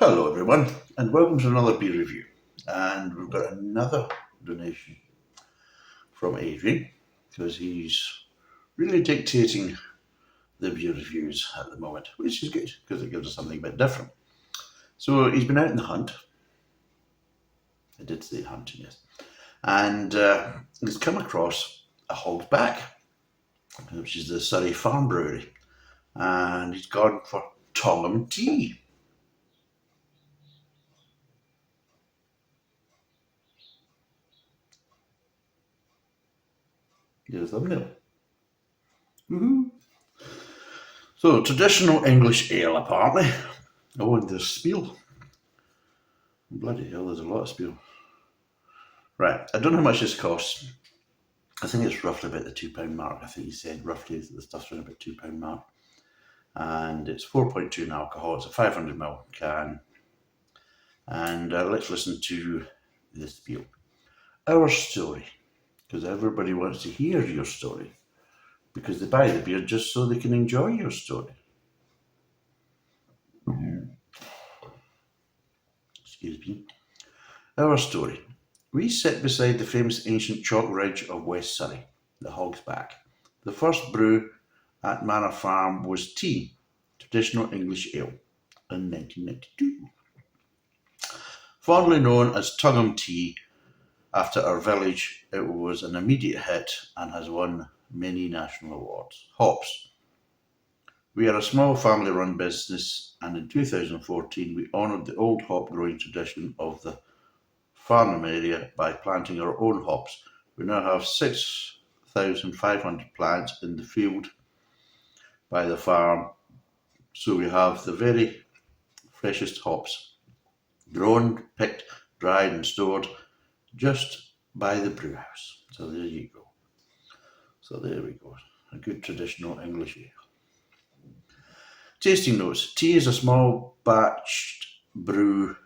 Hello, everyone, and welcome to another beer review. And we've got another donation from Adrian because he's really dictating the beer reviews at the moment, which is good because it gives us something a bit different. So he's been out in the hunt. I did say hunting, yes. And he's come across a Hogs Back, which is the Surrey Farm Brewery. And he's gone for Tongham tea. Here's the thumbnail. Woohoo! So, traditional English ale, apparently. Oh, and there's spiel. Bloody hell, there's a lot of spiel. Right, I don't know how much this costs. I think it's roughly about the £2 mark. I think he said roughly the stuff's around about £2 mark. And it's 4.2 in alcohol. It's a 500ml can. And let's listen to the spiel. Our story, because everybody wants to hear your story. Because they buy the beer just so they can enjoy your story. Excuse me. Our story. We sit beside the famous ancient chalk ridge of West Surrey, the Hogs Back. The first brew at Manor Farm was tea, traditional English ale, in 1992. Fondly known as Tongham tea, after our village, it was an immediate hit and has won many national awards. Hops. We are a small family-run business, and in 2014 we honoured the old hop growing tradition of the Farnham area by planting our own hops. We now have 6,500 plants in the field by the farm, so we have the very freshest hops, grown, picked, dried and stored just by the brew house. So there you go. So there we go. A good traditional English ale. Tasting notes. Tea is a small batched brew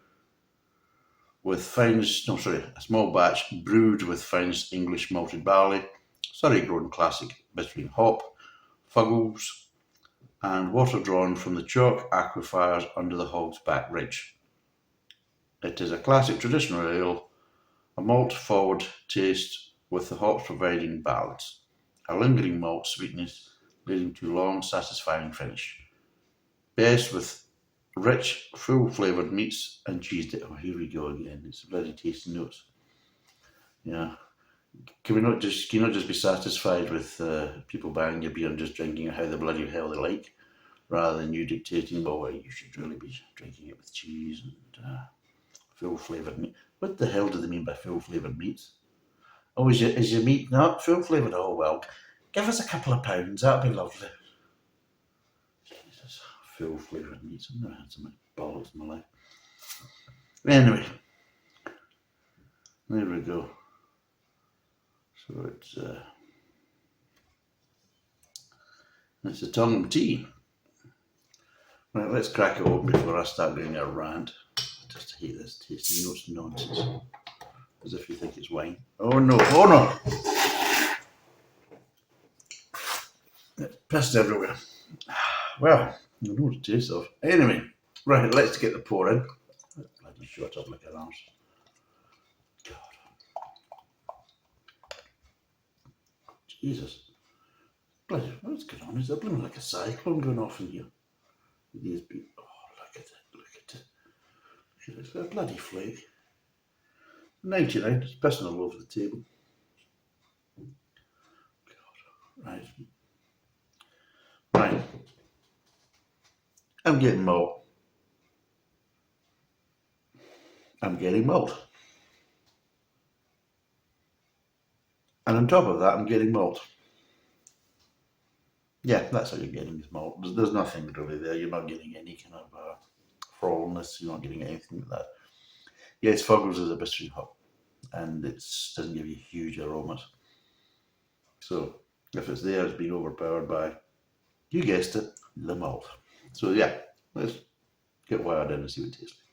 with finest, a small batch brewed with finest English malted barley, Surrey grown classic between hop, fuggles, and water drawn from the chalk aquifers under the Hogs Back Ridge. It is a classic traditional ale, a malt forward taste with the hops providing balance, a lingering malt sweetness leading to long satisfying finish. Best with rich, full flavoured meats and cheese. Oh, here we go again. It's bloody tasty notes. Yeah. Can you not just be satisfied with people buying your beer and just drinking it how the bloody hell they like, rather than you dictating, well, you should really be drinking it with cheese and full flavoured meat. What the hell do they mean by full flavoured meats? Oh, is your meat not full flavoured? Oh well, give us a couple of pounds. That'd be lovely. Jesus, full flavoured meats. I've never had so much bollocks in my life. Anyway, there we go. So it's a Tongham tea. Right, let's crack it open before I start doing a rant. I just hate this tasting notes nonsense. As if you think it's wine. Oh no, oh no! It's pissed everywhere. Well, I know what it tastes of. Anyway, right, let's get the pour in. Bloody shut up like an arse. God. Jesus. Bloody, what's going on? Is there blooming like a cyclone going off in here? These people. Oh, look at it, look at it. It's a bloody flake. 99, it's pissing all over the table. God. Right. Right. I'm getting malt. I'm getting malt. And on top of that, I'm getting malt. Yeah, that's how you're getting this malt. There's nothing really there. You're not getting any kind of frolness. You're not getting anything like that. Yes, Fuggles is a bistring hop, and it doesn't give you huge aromas. So if it's there, it's been overpowered by, you guessed it, the malt. So yeah, let's get wired in and see what it tastes like.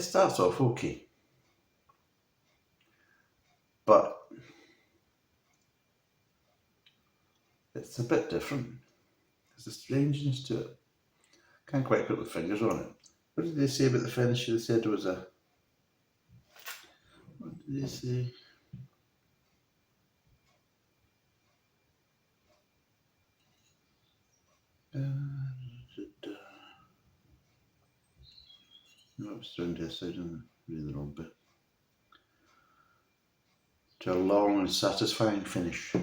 it starts off okay, but it's a bit different. There's a strangeness to it. Can't quite put my fingers on it. What did they say about the finish? They said there was a. What did they say? No, it's turned this side and read the wrong bit. To a long and satisfying finish. Do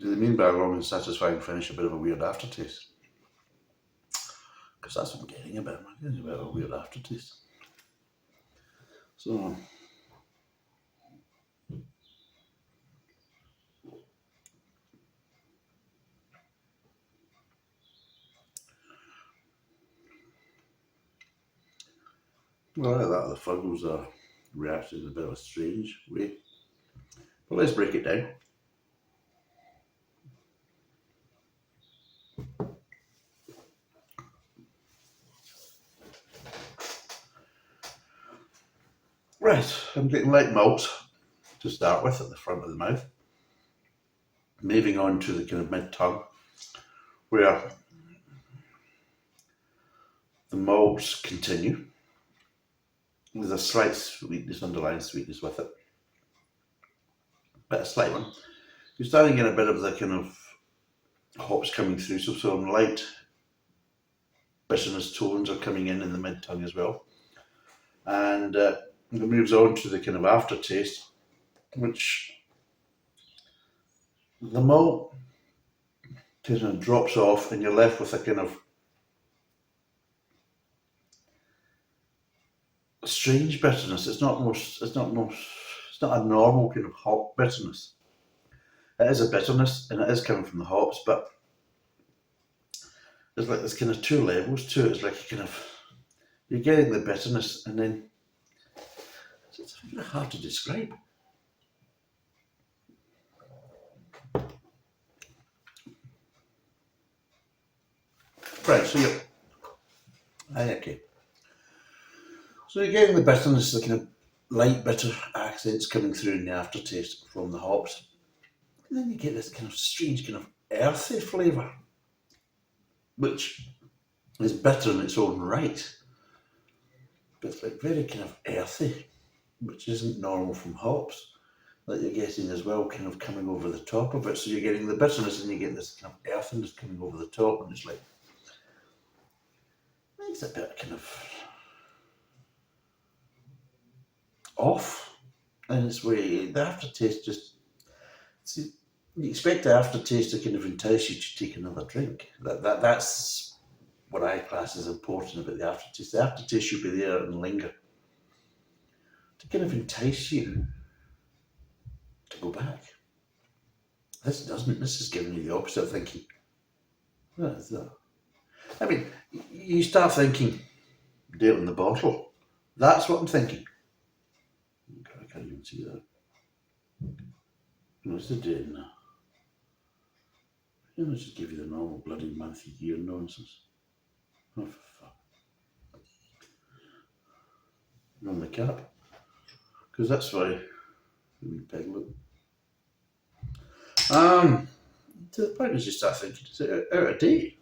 they mean by a long and satisfying finish a bit of a weird aftertaste? Because that's what I'm getting a bit. I'm getting a bit of a weird aftertaste. So, well, like that, the Fuggles are reacted in a bit of a strange way. But let's break it down. Right, I'm getting light malts to start with at the front of the mouth. Moving on to the kind of mid-tongue, where the malts continue. There's a slight sweetness, underlying sweetness with it, but a slight one. You're starting to get a bit of the kind of hops coming through, so some light bitterness tones are coming in the mid-tongue as well. And it moves on to the kind of aftertaste, which the malt kind of drops off and you're left with a kind of strange bitterness. It's not a normal kind of hop bitterness. It is a bitterness and it is coming from the hops, but there's like there's kind of two levels to it. It's like a kind of, you're getting the bitterness and then it's very hard to describe. Right, so you're okay. So you're getting the bitterness, the kind of light bitter accents coming through in the aftertaste from the hops. And then you get this kind of strange kind of earthy flavour, which is bitter in its own right. But it's like very kind of earthy, which isn't normal from hops. That you're getting as well, kind of coming over the top of it. So you're getting the bitterness and you get this kind of earthiness coming over the top, and it's like, makes it a bit kind of off in its way. The aftertaste just, see, you expect the aftertaste to kind of entice you to take another drink. That's what I class as important about the aftertaste. The aftertaste should be there and linger to kind of entice you to go back. This doesn't. This is giving you the opposite of thinking. What is that? I mean, you start thinking, date on the bottle. That's what I'm thinking. God, I can't even see that. What's the date now? Let's just give you the normal bloody month year nonsense. Oh, for fuck. On the cap. Because that's why we peg look. To the point is you start thinking, is it out of date?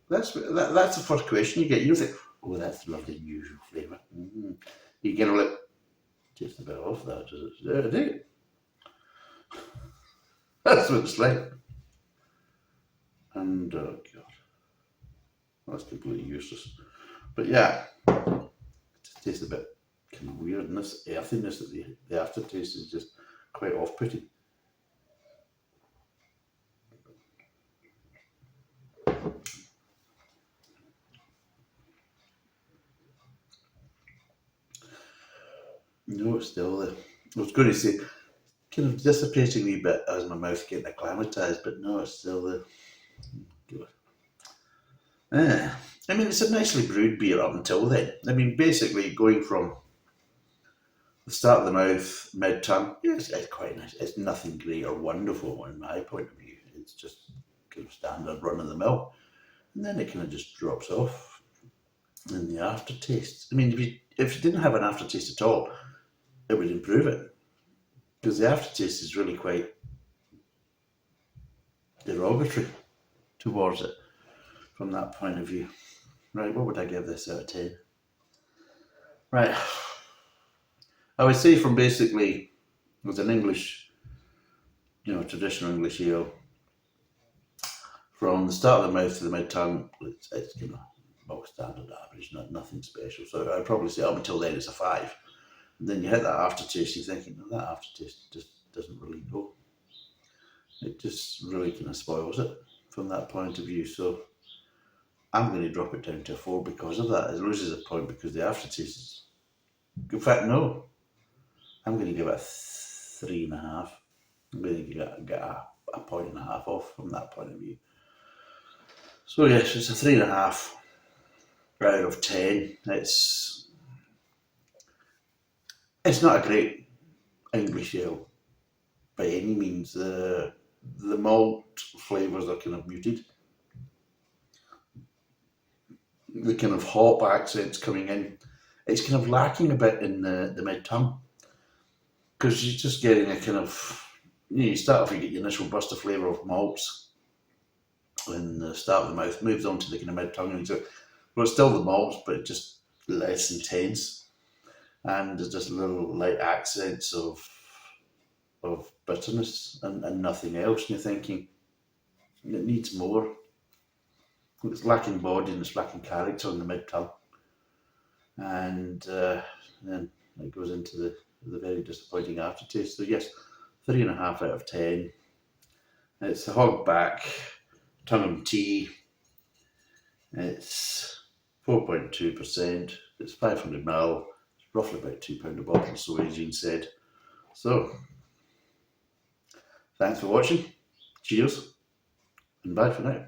That's the first question you get. You think, oh, that's lovely unusual flavour. You get a little, just a bit off that, does it? Is it out of date? That's what it's like. And, oh God, that's completely useless. But yeah, it just tastes a bit kind of weird, and this earthiness that the aftertaste is just quite off-putting. No, it's still there. I was going to say, kind of dissipating a wee bit as my mouth getting acclimatised, but no, it's still there. I mean, it's a nicely brewed beer up until then. I mean, basically going from The start of the mouth, mid-tongue, yes, it's quite nice. It's nothing great or wonderful in my point of view. It's just kind of standard run of the mill. And then it kind of just drops off in the aftertaste. I mean, if you didn't have an aftertaste at all, it would improve it. Because the aftertaste is really quite derogatory towards it from that point of view. Right, what would I give this out of 10? Right, I would say from basically, as an English, traditional English ale, from the start of the mouth to the mid tongue, it's bog standard average, nothing special. So I'd probably say up until then it's a 5. And then you hit that aftertaste, you're thinking, no, that aftertaste just doesn't really go. It just really kind of spoils it from that point of view. So I'm going to drop it down to a 4 because of that. It loses a point because the aftertaste is. In fact, no, I'm going to give it a 3.5. I'm going to get a point and a half off from that point of view. So yes, it's a 3.5 out of 10. It's not a great English ale by any means. The malt flavours are kind of muted. The kind of hop accents coming in, it's kind of lacking a bit in the mid tongue because you're just getting a kind of, you start off, you get your initial burst of flavour of malts in the start of the mouth, moves on to the kind of mid tongue, and so, well, it's still the malts, but just less intense, and there's just little light accents of bitterness and nothing else, and you're thinking it needs more. It's lacking body and it's lacking character in the mid tongue, and then it goes into the very disappointing aftertaste. So yes, 3.5 out of 10. It's the Hog Back Tongham tea. It's 4.2%. It's 500ml. It's roughly about £2 a bottle, so as Eugene said. So thanks for watching. Cheers and bye for now.